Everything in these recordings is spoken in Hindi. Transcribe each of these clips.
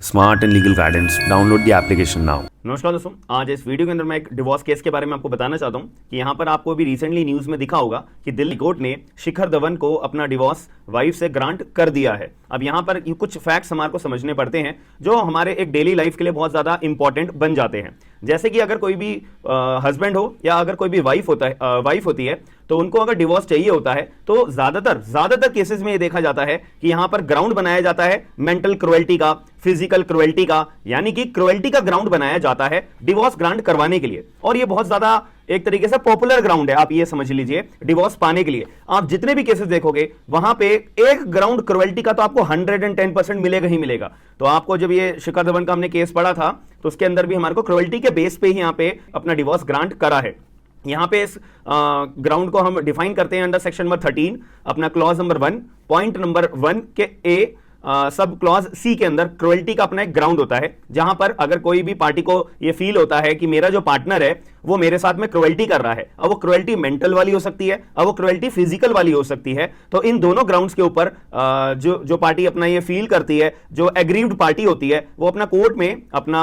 Smart and legal guidance. Download the application now. नमस्कार दोस्तों, आज इस वीडियो के अंदर मैं एक डिवोर्स केस के बारे में आपको बताना चाहता हूं कि यहां पर आपको अभी रिसेंटली न्यूज में दिखा होगा कि दिल्ली कोर्ट ने शिखर धवन को अपना डिवोर्स वाइफ से ग्रांट कर दिया है। अब यहां पर कुछ फैक्ट्स हमारे को समझने पड़ते हैं जो हमारे एक डेली लाइफ के लिए बहुत ज्यादा इंपॉर्टेंट बन जाते हैं। जैसे कि अगर कोई भी हस्बैंड हो या अगर कोई भी वाइफ होती है तो उनको अगर डिवोर्स चाहिए होता है तो ज्यादातर केसेस में ये देखा जाता है कि यहां पर ग्राउंड बनाया जाता है मेंटल क्रुएल्टी का, फिजिकल क्रुएल्टी का, यानी कि क्रुएल्टी का ग्राउंड बनाया जाता है डिवोर्स ग्रांट करवाने के लिए। और ये बहुत ज्यादा एक तरीके से पॉपुलर ग्राउंड है, आप ये समझ लीजिए डिवोर्स पाने के लिए। आप जितने भी केसेस देखोगे वहां पे एक ग्राउंड क्रुएल्टी का तो आपको 110% मिलेगा ही मिलेगा। तो आपको जब ये शिखर धवन का हमने केस पढ़ा था तो उसके अंदर भी हमारे को क्रुएल्टी के बेस पे ही यहां पे अपना डिवोर्स ग्रांट करा है। यहां पे इस ग्राउंड को हम डिफाइन करते हैं अंडर सेक्शन नंबर 13 अपना क्लॉज नंबर 1 पॉइंट नंबर 1 के ए सब क्लॉज सी के अंदर क्रुएल्टी का अपना एक ग्राउंड होता है जहां पर अगर कोई भी पार्टी को ये फील होता है कि मेरा जो पार्टनर है वो मेरे साथ में क्रुएल्टी कर रहा है, अब वो क्रुएल्टी मेंटल वाली हो सकती है, अब वो क्रुएल्टी फिजिकल वाली हो सकती है, तो इन दोनों ग्राउंड्स के ऊपर जो पार्टी अपना ये फील करती है, जो एग्रीव्ड पार्टी होती है, वो अपना कोर्ट में अपना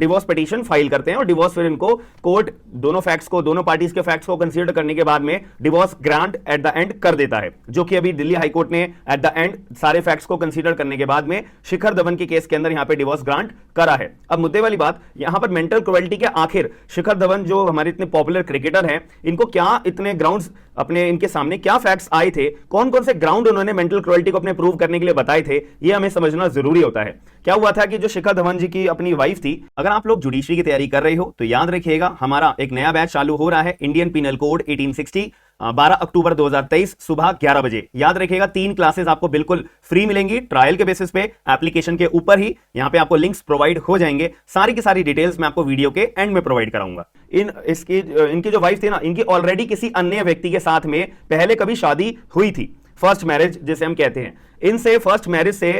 डिवोर्स पिटीशन फाइल करते हैं और डिवोर्स फिर इनको कोर्ट दोनों पार्टीज के फैक्ट्स को कंसीडर करने के बाद में divorce grant at the end कर देता है, जो कि अभी दिल्ली हाई कोर्ट ने एट द एंड सारे फैक्ट्स को कंसीडर करने के बाद में शिखर धवन के केस के अंदर यहां पे डिवोर्स ग्रांट करा है। अब मुद्दे वाली बात यहां पर मेंटल क्रुएल्टी के आखिर शिखर धवन जो हमारे इतने पॉपुलर क्रिकेटर हैं, इनको क्या इतने ग्राउंड्स अपने इनके सामने क्या फैक्ट्स आए थे, कौन कौन से ग्राउंड उन्होंने मेंटल क्रुएल्टी को अपने प्रूव करने के लिए बताए थे, ये हमें समझना जरूरी होता है। क्या हुआ था कि जो शिखर धवन जी की अपनी वाइफ थी, अगर आप लोग जुडिशरी की तैयारी कर रहे हो तो याद रखिएगा हमारा एक नया बैच चालू हो रहा है इंडियन पिनल कोड 1860 12 अक्टूबर 2023 सुबह 11 बजे। याद रखिएगा 3 क्लासेस आपको बिल्कुल फ्री मिलेंगी ट्रायल के बेसिस पे, एप्लीकेशन के ऊपर ही। यहां पे आपको लिंक्स प्रोवाइड हो जाएंगे, सारी की सारी डिटेल्स मैं आपको वीडियो के एंड में प्रोवाइड कराऊंगा। इनकी जो वाइफ थी ना, इनकी ऑलरेडी किसी अन्य व्यक्ति के साथ में पहले कभी शादी हुई थी, फर्स्ट मैरिज जिसे हम कहते हैं। इनसे फर्स्ट मैरिज से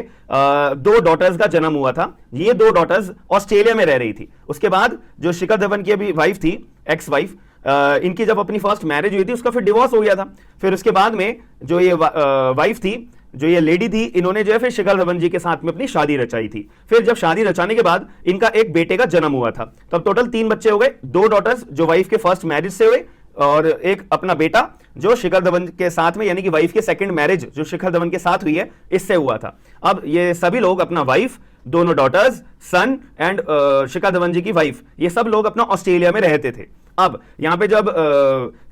2 डॉटर्स का जन्म हुआ था। ये 2 डॉटर्स ऑस्ट्रेलिया में रह रही थी। उसके बाद जो शिखर धवन की अभी वाइफ थी, एक्स वाइफ, इनकी जब अपनी फर्स्ट मैरिज हुई थी उसका फिर डिवोर्स हो गया था। फिर उसके बाद में जो ये वाइफ थी, जो ये लेडी थी, इन्होंने जो है फिर शिखर धवन जी के साथ में अपनी शादी रचाई थी। फिर जब शादी रचाने के बाद इनका एक बेटे का जन्म हुआ था। तब टोटल 3 बच्चे हो गए, 2 डॉटर्स जो वाइफ के फर्स्ट मैरिज से हुए और एक अपना बेटा जो शिखर धवन के साथ में, यानी कि वाइफ के सेकंड मैरिज जो शिखर धवन के साथ हुई है, इससे हुआ था। अब ये सभी लोग अपना वाइफ, दोनों daughters, sun and Shikhar Dhawan जी की वाइफ, ये सब लोग अपना ऑस्ट्रेलिया में रहते थे। अब यहां पे जब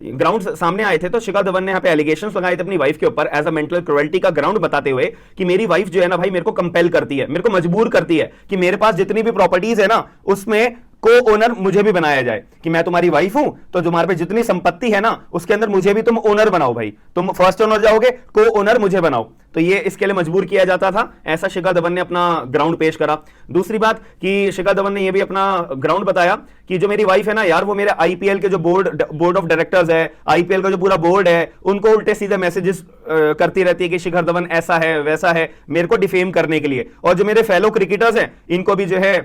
ग्राउंड सामने आए थे तो शिखर धवन ने यहां पे एलिगेशंस लगाए थे अपनी वाइफ के ऊपर एज अ मेंटल क्रुएल्टी का ग्राउंड बताते हुए कि मेरी वाइफ जो है ना भाई, मेरे को कंपेल करती है, मेरे को मजबूर करती है कि मेरे पास जितनी भी प्रॉपर्टीज है ना उसमें को ओनर मुझे भी बनाया जाए, कि मैं तुम्हारी वाइफ हूं तो तुम्हारे पे जितनी संपत्ति है ना उसके अंदर मुझे भी तुम ओनर बनाओ भाई, तुम फर्स्ट ओनर जाओगे, को ओनर मुझे बनाओ। तो ये इसके लिए मजबूर किया जाता था, ऐसा शिखर धवन ने अपना ग्राउंड पेश करा। दूसरी बात कि शिखर धवन ने ये भी अपना ग्राउंड बताया कि जो मेरी वाइफ है ना यार, वो मेरे आईपीएल के जो बोर्ड ऑफ डायरेक्टर्स है, आईपीएल का जो पूरा बोर्ड है, उनको उल्टे सीधे मैसेजेस करती रहती है कि शिखर धवन ऐसा है वैसा है, मेरे को डिफेम करने के लिए। और जो मेरे फेलो क्रिकेटर्स हैं इनको भी जो है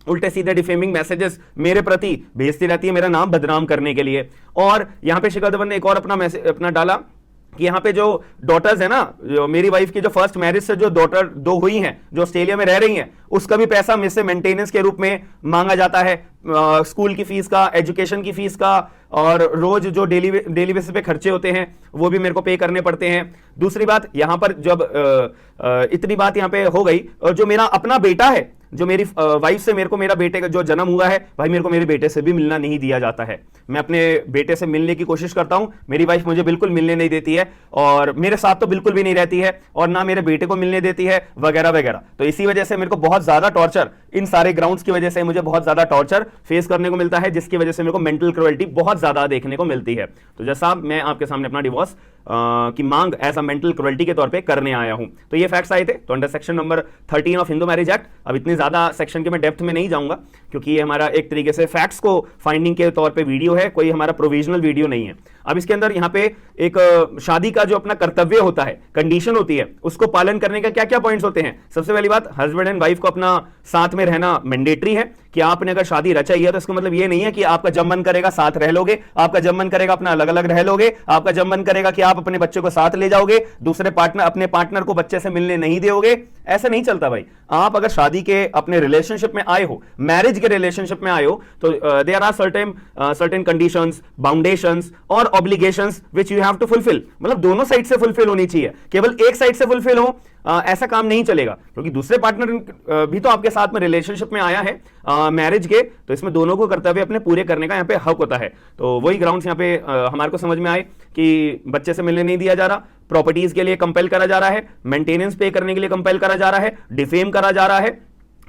उल्टे सीधे डिफेमिंग मैसेजेस मेरे प्रति भेजती रहती है, मेरा नाम बदनाम करने के लिए। और यहां पे शिखर धवन ने एक और अपना डाला कि यहाँ पे जो डॉटर्स है ना, जो मेरी वाइफ की जो फर्स्ट मैरिज से जो डॉटर 2 हुई हैं जो ऑस्ट्रेलिया में रह रही हैं, उसका भी पैसा मुझसे मेंटेनेंस के रूप में मांगा जाता है, स्कूल की फीस का, एजुकेशन की फीस का, और रोज जो डेली बेसिस पे खर्चे होते हैं वो भी मेरे को पे करने पड़ते हैं। दूसरी बात यहां पर जब इतनी बात यहां पे हो गई, और जो मेरा अपना बेटा है, जो मेरी वाइफ से मेरे को मेरा बेटे का जो जन्म हुआ है भाई, मेरे को मेरे बेटे से भी मिलना नहीं दिया जाता है। मैं अपने बेटे से मिलने की कोशिश करता हूं, मेरी वाइफ मुझे बिल्कुल मिलने नहीं देती है, और मेरे साथ तो बिल्कुल भी नहीं रहती है, और ना मेरे बेटे को मिलने देती है, वगैरह वगैरह। तो इसी वजह से मेरे को बहुत ज्यादा टॉर्चर, इन सारे ग्राउंड्स की वजह से मुझे बहुत ज्यादा टॉर्चर फेस करने को मिलता है, जिसकी वजह से मेरे को मेंटल क्रुएल्टी बहुत ज्यादा देखने को मिलती है। तो जैसा मैं आपके सामने अपना डिवोर्स की मांग एज अ मेंटल क्रुएल्टी के तौर पे करने आया हूं, तो ये फैक्ट्स आए थे। तो under section number 13 of Hindu marriage act, अब इतनी ज्यादा सेक्शन के मैं डेप्थ में नहीं जाऊंगा क्योंकि ये हमारा एक तरीके से फैक्ट्स को फाइंडिंग के तौर पे वीडियो है, कोई हमारा प्रोविजनल वीडियो नहीं है। अब इसके अंदर यहाँ पे एक शादी का जो अपना कर्तव्य होता है, कंडीशन होती है, उसको पालन करने का क्या क्या पॉइंट्स होते हैं। सबसे पहली बात, हस्बैंड एंड वाइफ को अपना साथ में रहना मैंडेटरी है, कि आपने अगर शादी रचाई है तो इसका मतलब ये नहीं है कि आपका जब मन करेगा साथ रह लोगे, आपका जब मन करेगा अपना अलग अलग रह लोगे, आपका जब मन करेगा कि आप अपने बच्चे को साथ ले जाओगे, दूसरे पार्टनर अपने पार्टनर को बच्चे से मिलने नहीं दोगे, ऐसा नहीं चलता भाई। आप अगर शादी के अपने रिलेशनशिप में आए हो, मैरिज के रिलेशनशिप में आए हो, तो there are certain conditions, boundations और obligations which you have to fulfil. मतलब दोनों साइड से फुलफिल होनी चाहिए, केवल एक साइड से फुलफिल हो ऐसा काम नहीं चलेगा, क्योंकि दूसरे पार्टनर भी तो आपके साथ में रिलेशनशिप में आया है मैरिज के, तो इसमें दोनों को कर्तव्य अपने पूरे करने का यहाँ पे हक होता है। तो वही ग्राउंड्स यहाँ पे हमारे को समझ में आए कि बच्चे से मिलने नहीं दिया जा रहा, प्रॉपर्टीज के लिए कंपेल करा जा रहा है, मेंटेनेंस पे करने के लिए कंपेल करा जा रहा है, डिफेम करा जा रहा है,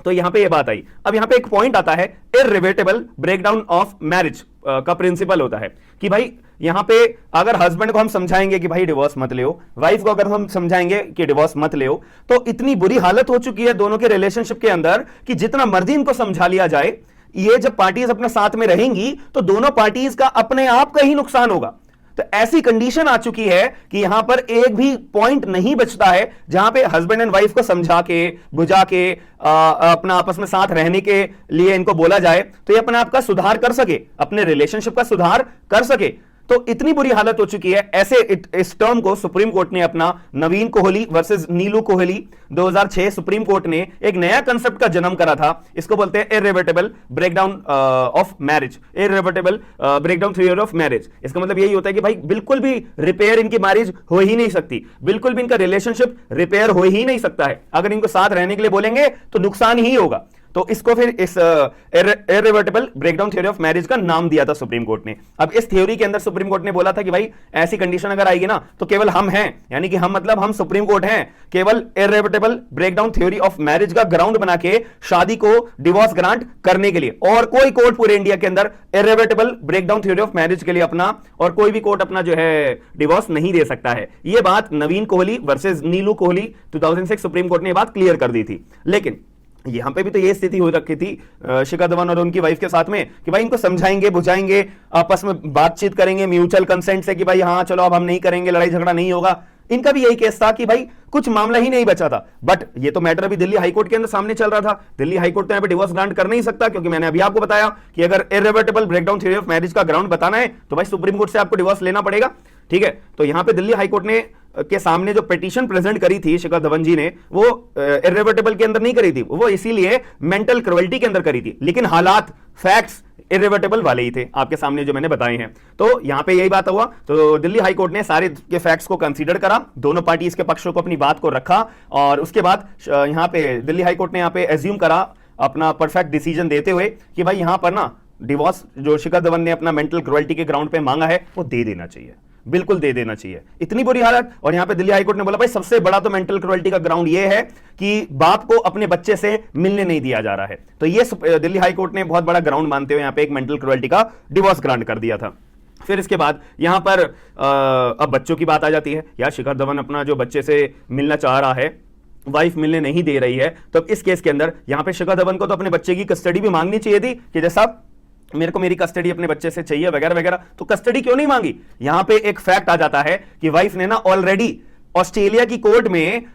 तो यहां पे ये बात आई। अब यहां पे एक पॉइंट आता है इररिवर्सिबल ब्रेकडाउन ऑफ मैरिज का प्रिंसिपल होता है कि भाई यहां पे अगर हस्बैंड को हम समझाएंगे कि भाई डिवोर्स मत ले, वाइफ को अगर हम समझाएंगे कि डिवोर्स मत ले, तो इतनी बुरी हालत हो चुकी है दोनों के रिलेशनशिप के अंदर कि जितना मर्जी इनको समझा लिया जाए, ये जब पार्टीज अपने साथ में रहेंगी तो दोनों पार्टीज का अपने आप का ही नुकसान होगा। तो ऐसी कंडीशन आ चुकी है कि यहां पर एक भी पॉइंट नहीं बचता है जहां पे हस्बैंड एंड वाइफ को समझा के बुझा के अपना आपस में साथ रहने के लिए इनको बोला जाए तो ये अपने आप का सुधार कर सके, अपने रिलेशनशिप का सुधार कर सके। तो इतनी बुरी हालत हो चुकी है, ऐसे इस टर्म को सुप्रीम कोर्ट ने अपना नवीन कोहली वर्सेस नीलू कोहली 2006 सुप्रीम कोर्ट ने एक नया कंसेप्ट का जन्म करा था। इसको बोलते हैं irreversible breakdown of marriage, irreversible breakdown theory of marriage. इसका मतलब यही होता है कि भाई बिल्कुल भी रिपेयर इनकी मैरिज हो ही नहीं सकती, बिल्कुल भी इनका रिलेशनशिप रिपेयर हो ही नहीं सकता है। अगर इनको साथ रहने के लिए बोलेंगे तो नुकसान ही होगा। तो इसको फिर इस irreversible breakdown theory of marriage का नाम दिया था सुप्रीम कोर्ट ने। अब इस थ्योरी के अंदर सुप्रीम कोर्ट ने बोला था कि भाई ऐसी कंडीशन अगर आएगी ना तो केवल हम हैं, यानी कि हम मतलब हम सुप्रीम कोर्ट हैं, केवल irreversible breakdown theory of marriage का ग्राउंड बना के शादी को डिवोर्स ग्रांट करने के लिए, और कोई कोर्ट पूरे इंडिया के अंदर irreversible breakdown theory of marriage के लिए अपना और कोई भी कोर्ट अपना जो है डिवोर्स नहीं दे सकता है। यह बात नवीन कोहली वर्सेस नीलू कोहली 2006 सुप्रीम कोर्ट ने बात क्लियर कर दी थी। लेकिन यहां पे भी तो ये स्थिति हो रखी थी शिखर धवन और उनकी वाइफ के साथ में कि भाई इनको समझाएंगे बुझाएंगे, आपस में बातचीत करेंगे म्यूचुअल कंसेंट से कि भाई हाँ चलो अब हम नहीं करेंगे, लड़ाई झगड़ा नहीं होगा। इनका भी यही केस था कि भाई कुछ मामला ही नहीं बचा था। बट ये तो मैटर अभी दिल्ली हाईकोर्ट के अंदर सामने चल रहा था। दिल्ली हाईकोर्ट तो यहाँ पे डिवोर्स ग्रांट कर नहीं सकता, क्योंकि मैंने अभी आपको बताया कि अगर irreversible breakdown theory of marriage का ग्राउंड बताना है तो भाई सुप्रीम कोर्ट से आपको डिवोर्स लेना पड़ेगा। ठीक है, तो यहां पे दिल्ली हाईकोर्ट ने के सामने जो पिटीशन प्रेजेंट करी थी शिखर धवन जी ने, वो इररिवर्सिबल के अंदर नहीं करी थी, वो इसीलिए मेंटल क्रुएल्टी के अंदर करी थी। लेकिन हालात फैक्ट्स इररिवर्सिबल वाले ही थे आपके सामने जो मैंने बताए हैं। तो यहां पे यही बात हुआ, तो दिल्ली हाईकोर्ट ने सारे के फैक्ट्स को कंसीडर करा, दोनों पार्टीज के पक्षों को अपनी बात को रखा, और उसके बाद यहां पे दिल्ली हाईकोर्ट ने यहां पे एज्यूम करा अपना परफेक्ट डिसीजन देते हुए कि भाई यहां पर ना डिवोर्स जो शिखर धवन ने अपना मेंटल क्रुएल्टी के ग्राउंड पे मांगा है वो दे देना चाहिए, बिल्कुल दे देना चाहिए। इतनी बुरी हालत, और यहां पे दिल्ली हाईकोर्ट ने बोला भाई सबसे बड़ा तो मेंटल क्रुएल्टी का ग्राउंड ये है कि बाप को अपने बच्चे से मिलने नहीं दिया जा रहा है। तो ये दिल्ली हाईकोर्ट ने बहुत बड़ा ग्राउंड मानते हुए यहां पे एक मेंटल क्रुएल्टी का डिवोर्स ग्रांट कर दिया था। फिर इसके बाद यहां पर अब बच्चों की बात आ जाती है। यार शिखर धवन अपना जो बच्चे से मिलना चाह रहा है, वाइफ मिलने नहीं दे रही है, तो इस केस के अंदर यहां पे शिखर धवन को तो अपने बच्चे की कस्टडी भी मांगनी चाहिए थी कि जैसा मेरे को मेरी कस्टडी अपने बच्चे से चाहिए वगैरह वगैरह। तो कस्टडी क्यों नहीं मांगी? यहां पे एक फैक्ट आ जाता है कि वाइफ ने ना ऑलरेडी ऑस्ट्रेलिया की कोर्ट में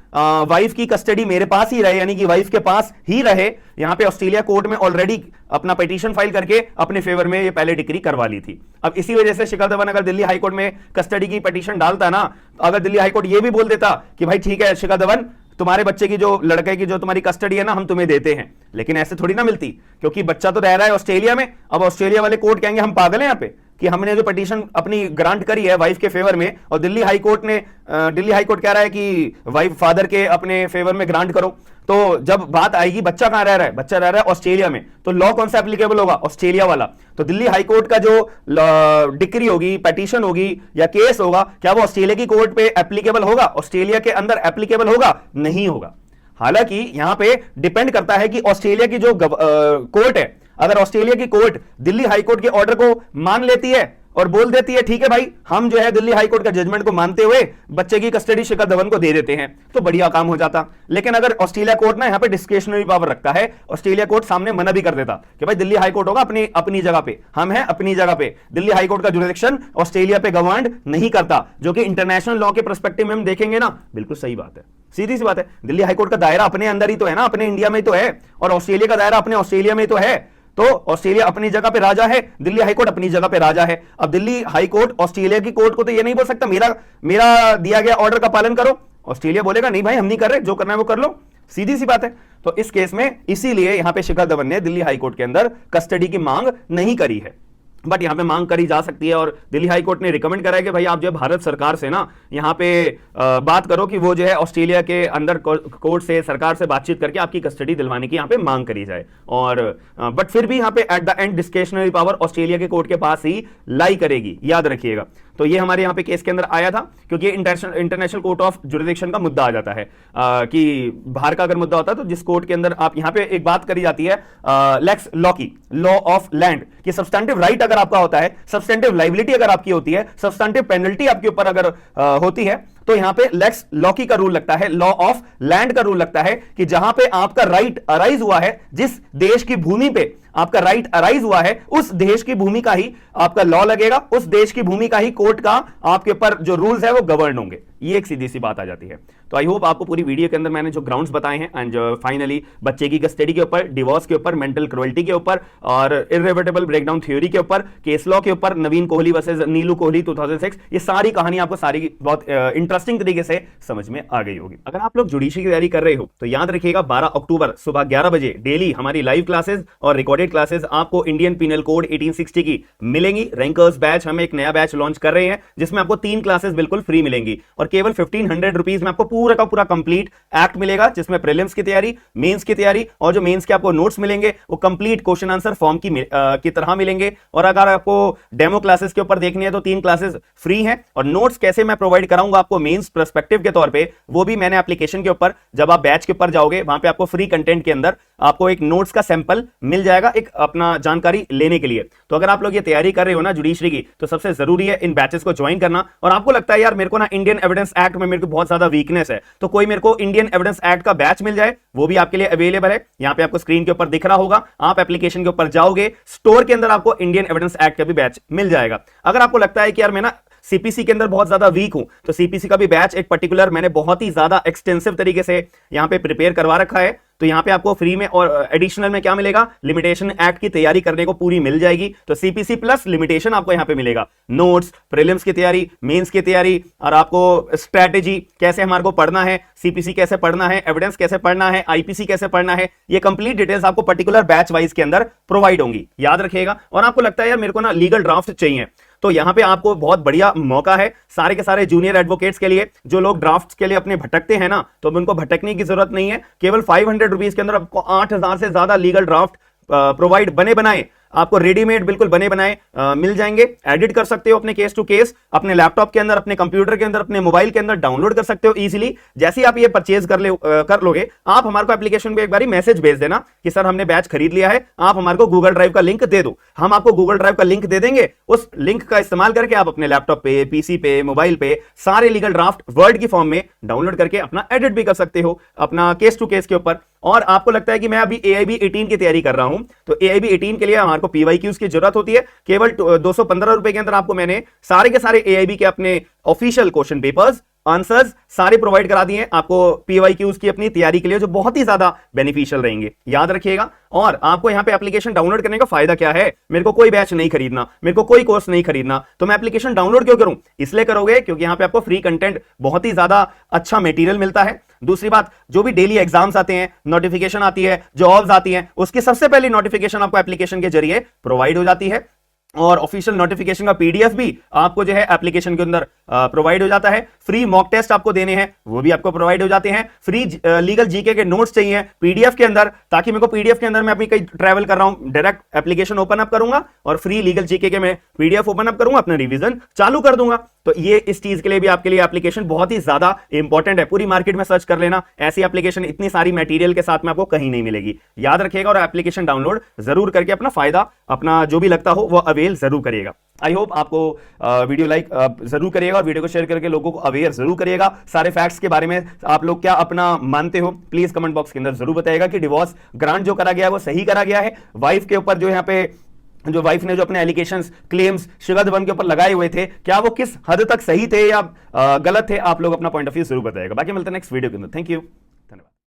वाइफ की कस्टडी मेरे पास ही रहे, यानी कि वाइफ के पास ही रहे, यहां पे ऑस्ट्रेलिया कोर्ट में ऑलरेडी अपना पिटीशन फाइल करके अपने फेवर में ये पहले डिक्री करवा ली थी। अब इसी वजह से शिखर धवन अगर दिल्ली हाईकोर्ट में कस्टडी की पिटीशन डालता ना, अगर दिल्ली हाईकोर्ट ये भी बोल देता कि भाई ठीक है शिखर धवन, तुम्हारे बच्चे की जो लड़के की जो तुम्हारी कस्टडी है ना हम तुम्हें देते हैं, लेकिन ऐसे थोड़ी ना मिलती, क्योंकि बच्चा तो रह रहा है ऑस्ट्रेलिया में। अब ऑस्ट्रेलिया वाले कोर्ट कहेंगे हम पागल हैं यहाँ पे कि हमने जो पिटीशन अपनी ग्रांट करी है वाइफ के फेवर में, और दिल्ली हाईकोर्ट कह रहा है कि वाइफ फादर के अपने फेवर में ग्रांट करो। तो जब बात आएगी बच्चा कहां रह रहा है, बच्चा रह रहा है ऑस्ट्रेलिया में, तो लॉ कौन सा एप्लीकेबल होगा? ऑस्ट्रेलिया वाला। तो दिल्ली हाईकोर्ट का जो डिक्री होगी, पिटीशन होगी या केस होगा, क्या वो ऑस्ट्रेलिया की कोर्ट पे एप्लीकेबल होगा? ऑस्ट्रेलिया के अंदर एप्लीकेबल होगा? नहीं होगा। हालांकि यहां पे डिपेंड करता है कि ऑस्ट्रेलिया की जो कोर्ट है, अगर ऑस्ट्रेलिया की कोर्ट दिल्ली हाईकोर्ट के ऑर्डर को मान लेती है और बोल देती है ठीक है भाई हम जो है दिल्ली हाईकोर्ट का जजमेंट को मानते हुए बच्चे की कस्टडी शिखर धवन को दे देते हैं, तो बढ़िया काम हो जाता। लेकिन अगर ऑस्ट्रेलिया कोर्ट ना यहां पे डिस्क्रिशनरी पावर रखता है, ऑस्ट्रेलिया कोर्ट सामने मना भी कर देता कि भाई दिल्ली हाईकोर्ट होगा अपनी जगह पे, हम हैं अपनी जगह पे, दिल्ली हाईकोर्ट का जुरिडिक्शन ऑस्ट्रेलिया पे गवर्न नहीं करता, जो कि इंटरनेशनल लॉ के पर्सपेक्टिव में हम देखेंगे ना, बिल्कुल सही बात है, सीधी सी बात है। दिल्ली हाईकोर्ट का दायरा अपने अंदर ही तो है ना, अपने इंडिया में तो है, और ऑस्ट्रेलिया का दायरा अपने ऑस्ट्रेलिया में तो है। तो ऑस्ट्रेलिया अपनी जगह पे राजा है, दिल्ली हाईकोर्ट अपनी जगह पे राजा है। अब दिल्ली हाईकोर्ट ऑस्ट्रेलिया की कोर्ट को तो ये नहीं बोल सकता मेरा दिया गया ऑर्डर का पालन करो। ऑस्ट्रेलिया बोलेगा नहीं भाई हम नहीं कर रहे, जो करना है वो कर लो। सीधी सी बात है। तो इस केस में इसीलिए यहां पे शिखर धवन ने दिल्ली हाईकोर्ट के अंदर कस्टडी की मांग नहीं करी है, बट यहां पे मांग करी जा सकती है। और दिल्ली हाई कोर्ट ने रिकमेंड करा है कि भाई आप जो है भारत सरकार से ना यहां पे बात करो कि वो जो है ऑस्ट्रेलिया के अंदर कोर्ट से, सरकार से बातचीत करके आपकी कस्टडी दिलवाने की यहां पे मांग करी जाए। और बट फिर भी यहां पे at the end discretionary power Australia के कोर्ट के पास ही लाई करेगी, याद रखिएगा। तो ये हमारे यहाँ पे केस के अंदर आया था, क्योंकि इंटरनेशनल कोर्ट ऑफ जुरिडिक्शन का मुद्दा आ जाता है कि बाहर का अगर मुद्दा होता है तो जिस कोर्ट के अंदर आप यहाँ पे एक बात करी जाती है लेक्स लॉ की, लॉ ऑफ लैंड, कि सब्सटैंटिव राइट अगर आपका होता है, सब्सटैंटिव लाइबिलिटी अगर आपकी होती है, सब्सटैंटिव पेनल्टी आपके ऊपर अगर होती है, तो यहां पे लेक्स लॉकी का रूल लगता है, लॉ ऑफ लैंड का रूल लगता है कि जहां पे आपका राइट अराइज हुआ है, जिस देश की भूमि पे आपका राइट अराइज हुआ है, उस देश की भूमि का ही आपका लॉ लगेगा, उस देश की भूमि का ही कोर्ट का आपके ऊपर जो रूल्स है वो गवर्न होंगे। ये एक सीधी सी बात आ जाती है। तो आई होप आपको पूरी वीडियो के अंदर मैंने जो ग्राउंड्स बताए हैं एंड फाइनली बच्चे की कस्टडी के ऊपर, डिवोर्स के ऊपर, मेंटल क्रुएल्टी के ऊपर और इररिवर्सिबल ब्रेकडाउन थ्योरी के ऊपर, केस लॉ के ऊपर, नवीन कोहली वर्सेस नीलू कोहली 2006, ये सारी कहानी आपको सारी बहुत इंटरेस्टिंग तरीके से समझ में आ गई होगी। अगर आप लोग जुडिशरी की तैयारी कर रहे हो तो याद रखिएगा 12 अक्टूबर सुबह 11 बजे डेली हमारी लाइव क्लासेस और रिकॉर्डेड क्लासेस आपको इंडियन पिनल कोड 1860 की मिलेंगी। रैंकर्स बैच, हम एक नया बैच लॉन्च कर रहे हैं जिसमें आपको 3 क्लासेस बिल्कुल फ्री मिलेंगी और केवल 1500 रुपीज में आपको पूरा का पूरा कंप्लीट एक्ट मिलेगा, जिसमें प्रीलिम्स की तैयारी, मेंस की तैयारी और जो मेंस के आपको नोट्स मिलेंगे वो कंप्लीट क्वेश्चन आंसर फॉर्म की तरह मिलेंगे। और अगर आपको डेमो क्लासेस के ऊपर देखनी है तो 3 क्लासेस फ्री हैं और नोट्स कैसे मैं प्रोवाइड कराऊंगा आपको मेंस पर्सपेक्टिव के तौर पे, वो भी मैंने एप्लीकेशन के ऊपर, जब आप बैच के ऊपर जाओगे वहां पे आपको फ्री कंटेंट के अंदर आपको एक नोट्स का सैंपल मिल जाएगा एक अपना जानकारी लेने के लिए। तो अगर आप लोग ये तैयारी कर रहे हो ना जुडिशरी की, तो सबसे जरूरी है इन बैचेस को ज्वाइन करना। और आपको लगता है यार मेरे को ना इंडियन एविडेंस एक्ट में मेरे को बहुत ज्यादा वीकनेस है, तो कोई मेरे को इंडियन एविडेंस एक्ट का बैच मिल जाए, वो भी आपके लिए अवेलेबल है। यहां पे आपको स्क्रीन के ऊपर दिख रहा होगा, आप एप्लीकेशन के ऊपर जाओगे, स्टोर के अंदर आपको इंडियन एविडेंस एक्ट का भी बैच मिल जाएगा। अगर आपको लगता है कि यार मैं ना सीपीसी के अंदर बहुत ज्यादा वीक हूं, तो सीपीसी का भी बैच एक पर्टिकुलर मैंने बहुत ही ज्यादा एक्सटेंसिव तरीके से यहां पे प्रिपेयर करवा रखा है। तो यहां पे आपको फ्री में और एडिशनल में क्या मिलेगा, लिमिटेशन एक्ट की तैयारी करने को पूरी मिल जाएगी। तो सीपीसी प्लस लिमिटेशन आपको यहां पे मिलेगा, नोट्स, प्रीलिम्स की तैयारी, मेंस की तैयारी और आपको स्ट्रेटेजी कैसे हमारे को पढ़ना है, सीपीसी कैसे पढ़ना है, एविडेंस कैसे पढ़ना है, आईपीसी कैसे पढ़ना है, ये कंप्लीट डिटेल्स आपको पर्टिकुलर बैच वाइज के अंदर प्रोवाइड होंगी, याद रखिएगा। और आपको लगता है यार मेरे को ना लीगल ड्राफ्ट चाहिए, तो यहां पे आपको बहुत बढ़िया मौका है सारे के सारे जूनियर एडवोकेट्स के लिए। जो लोग ड्राफ्ट्स के लिए अपने भटकते हैं ना, तो उनको भटकने की जरूरत नहीं है। केवल 500 रुपीज के अंदर आपको 8000 से ज्यादा लीगल ड्राफ्ट प्रोवाइड बने बनाए आपको रेडीमेड बिल्कुल बने बनाए मिल जाएंगे। एडिट कर सकते हो अपने केस टू केस, अपने लैपटॉप के अंदर, अपने कंप्यूटर के अंदर, अपने मोबाइल के अंदर डाउनलोड कर सकते हो इजीली। जैसे ही आप ये परचेज कर लोगे, आप हमारे को एप्लीकेशन पे एक बारी मैसेज भेज देना कि सर हमने बैच खरीद लिया है, आप हमारे को गूगल ड्राइव का लिंक दे दो। हम आपको गूगल ड्राइव का लिंक दे देंगे, उस लिंक का इस्तेमाल करके आप अपने लैपटॉप पे, पीसी पे, मोबाइल पे सारे लीगल ड्राफ्ट वर्ड की फॉर्म में डाउनलोड करके अपना एडिट भी कर सकते हो अपना केस टू केस के ऊपर। और आपको लगता है कि मैं अभी AIB 18 की तैयारी कर रहा हूं, तो AIB 18 के लिए हमारे को PYQs की जरूरत होती है। केवल 215 रुपए के अंदर आपको मैंने सारे के सारे AIB के अपने ऑफिशियल क्वेश्चन पेपर्स, आंसर्स सारे प्रोवाइड करा दिए हैं आपको PYQs की अपनी तैयारी के लिए, जो बहुत ही ज्यादा बेनिफिशियल रहेंगे, याद रखिएगा। और आपको यहां पे एप्लीकेशन डाउनलोड करने का फायदा क्या है, मेरे को कोई बैच नहीं खरीदना, मेरे को कोई कोर्स नहीं खरीदना, तो मैं एप्लीकेशन डाउनलोड क्यों करूं? इसलिए करोगे क्योंकि यहां पे आपको फ्री कंटेंट, बहुत ही ज्यादा अच्छा मटेरियल मिलता है। दूसरी बात, जो भी डेली एग्जाम्स आते हैं, नोटिफिकेशन आती है, जॉब्स आती हैं, उसकी सबसे पहली नोटिफिकेशन आपको एप्लीकेशन के जरिए प्रोवाइड हो जाती है। और ऑफिशियल नोटिफिकेशन का PDF भी आपको जो है एप्लीकेशन के अंदर प्रोवाइड हो जाता है। फ्री मॉक टेस्ट आपको देने हैं, वो भी आपको प्रोवाइड हो जाते हैं। फ्री लीगल जीके के नोट्स चाहिए PDF के अंदर, ताकि मेरे को PDF के अंदर मैं अभी कहीं ट्रैवल कर रहा हूं, डायरेक्ट एप्लीकेशन ओपन अप करूंगा और फ्री लीगल जीके के मैं PDF ओपन अप करूंगा, अपना रिवीजन चालू कर दूंगा। तो ये इस चीज के लिए भी आपके लिए एप्लीकेशन बहुत ही ज्यादा इंपॉर्टेंट है। पूरी मार्केट में सर्च कर लेना, ऐसी एप्लीकेशन इतनी सारी मटेरियल के साथ में आपको कहीं नहीं मिलेगी, याद रखिएगा। और एप्लीकेशन डाउनलोड जरूर करके अपना फायदा, अपना जो भी लगता हो वो अवेल जरूर करिएगा। आई होप आपको वीडियो लाइक जरूर करिएगा और वीडियो को शेयर करके लोगों को अवेयर जरूर करिएगा। सारे फैक्ट्स के बारे में आप लोग क्या अपना मानते हो, प्लीज कमेंट बॉक्स के अंदर जरूर बताइएगा कि डिवोर्स ग्रांट जो करा गया है वो सही करा गया है। वाइफ के ऊपर जो यहाँ पे जो वाइफ ने जो अपने एलिगेशंस, क्लेम्स शिखर धवन के ऊपर लगाए हुए थे, क्या वो किस हद तक सही थे या गलत थे, आप लोग अपना पॉइंट ऑफ व्यू जरूर बताइएगा। बाकी मिलते हैं नेक्स्ट वीडियो के अंदर। Thank you.